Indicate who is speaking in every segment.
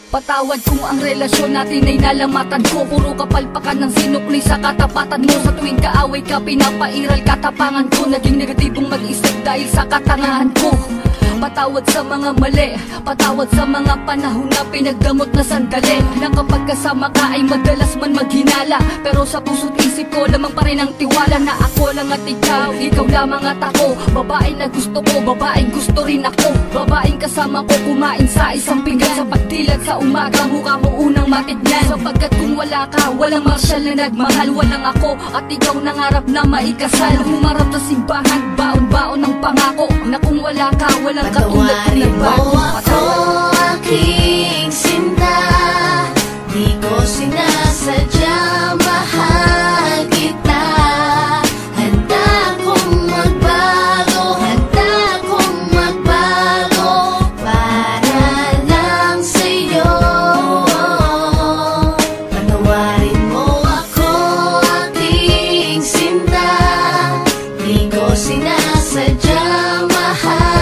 Speaker 1: Patawad kung ang relasyon natin ay nalamatan ko. Puro kapalpakan ng sinukli sa katapatan mo. Sa tuwing kaaway ka, pinapairal katapangan ko. Naging negatibong mag-isip dahil sa katangahan ko. Patawad sa mga mali, patawad sa mga panahon na pinagdamot na sandali. Na kapag kasama ka ay madalas man maghinala, pero sa puso't isip ko lamang pa rin ang tiwala na ako lang at ikaw, ikaw lamang at ako. Babae na gusto ko, babaeng gusto rin ako. Babaeng kasama ko kumain sa isang pinggan. Sa pagdilat sa umaga, mukha mo unang matignan. Sapagkat kung wala ka, walang marsyal na nagmahal. Walang ako at ikaw nangarap na maikasal. Humarap sa simbahan, baon-baon ng pangako na kung wala ka, walang katulad ko nagbago.
Speaker 2: Ako aking sinta, di ko sinasadya, mahal kita. Handa kong magbago, handa kong magbago para lang sa'yo. Patawarin mo ako aking sinta, di ko sinasadya, mahal.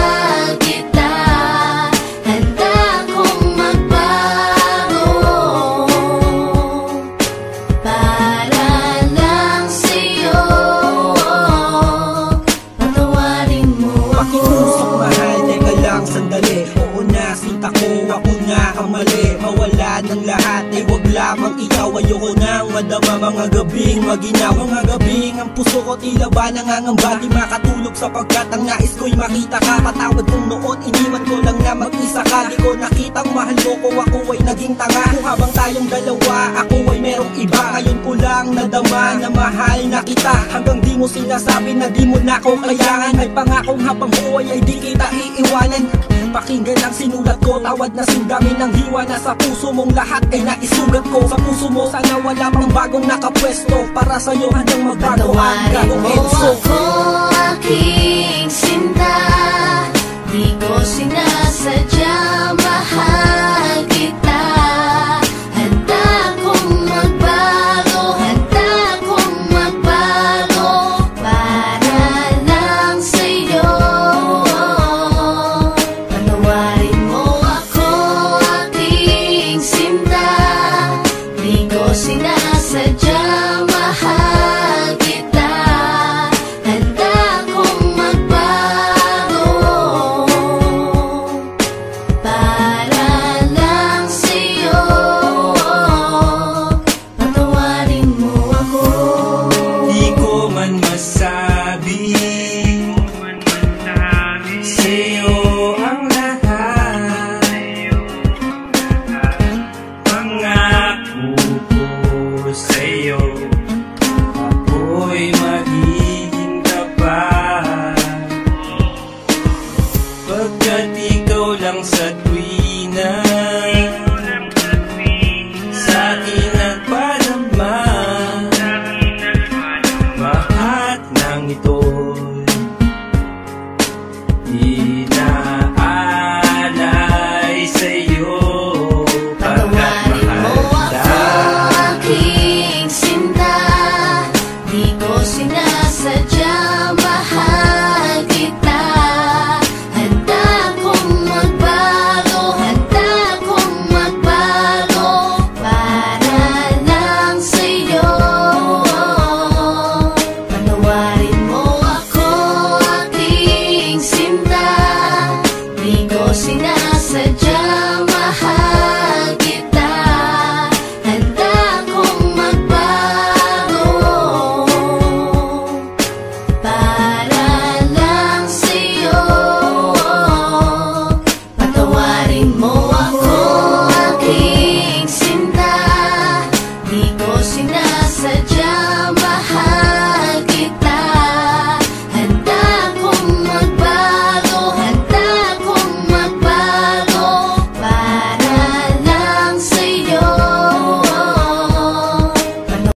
Speaker 3: Mawala ng lahat ay wag lamang ikaw. Ayoko nang madama mga gabing maginaw. Mga gabing ang puso ko tila ba nangangamba, di makatulog sapagkat ang nais ko'y makita ka. Patawad kong noon, iniwan ko lang na mag-isa ka. Di ko nakitang mahal mo ko, ako ay naging tanga. Kung habang tayong dalawa, ako ay merong iba. Ngayon ko lang nadama na mahal na kita. Hanggang di mo sinasabi na di mo na ko kailangan. Ay pangakong habang buhay ay di kita iiwanan. Pakinggan ang sinulat ko, tawad na singgamin ng hiwa na sa puso mong lahat ay naisugat ko. Sa puso mo sana wala pang bagong nakapwesto, para sa'yo hanggang magbago ang gagawin.
Speaker 2: Patawarin mo ako